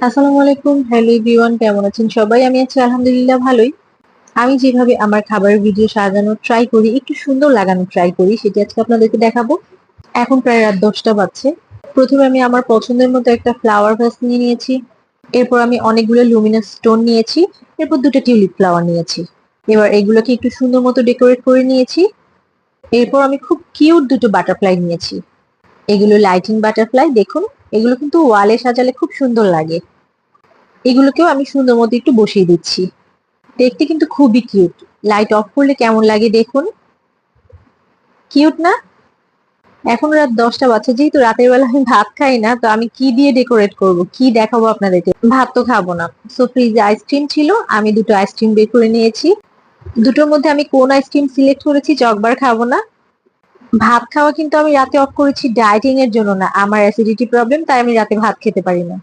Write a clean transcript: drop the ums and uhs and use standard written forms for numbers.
আসসালামু আলাইকুম। Hello everyone, কেমন আছেন সবাই? আমি আছি আলহামদুলিল্লাহ ভালোই। আমি যেভাবে আমার খাবারের ভিডিও সাজানোর ট্রাই করি, একটু সুন্দর লাগানোর ট্রাই করি, সেটি আজকে আপনাদেরকে দেখাবো। এখন প্রায় রাত 10টা বাজছে। প্রথমে আমি আমার পছন্দের মতো একটা ফ্লাওয়ার ভাস নিয়ে নিয়েছি। এরপর আমি অনেকগুলো লুমিনাস স্টোন নিয়েছি। এরপর 2টা টিউলিপ ফ্লাওয়ার নিয়েছি। এবার এগুলোকে একটু সুন্দর মতো ডেকোরেট করে নিয়েছি। এরপর আমি খুব কিউট 2টো বাটারফ্লাই নিয়েছি। এগুলো লাইটিং বাটারফ্লাই, দেখুন। এগুলো কিন্তু ওয়ালে সাজালে খুব সুন্দর লাগে। এগুলোকেও আমি সুন্দর মতো একটু বসিয়ে দিচ্ছি। দেখতে কিন্তু খুবই কিউট। লাইট অফ করলে কেমন লাগে দেখুন। কিউট না? এখন রাত 10টা বাজছে, যেহেতু রাতের বেলা আমি ভাত খাই না, তো আমি কি দিয়ে ডেকোরেট করব, কি দেখাবো আপনাদেরকে? ভাত তো খাবো না। সো ফ্রিজে আইসক্রিম ছিল, আমি 2টো আইসক্রিম বের করে নিয়েছি। দুটোর মধ্যে আমি কোন আইসক্রিম সিলেক্ট করেছি, চকবার খাবো না। ভাত খাওয়া কিন্তু আমি রাতে অফ করেছি ডায়েটিং এর জন্য না, আমার অ্যাসিডিটি প্রবলেম, তাই আমি রাতে ভাত খেতে পারি না।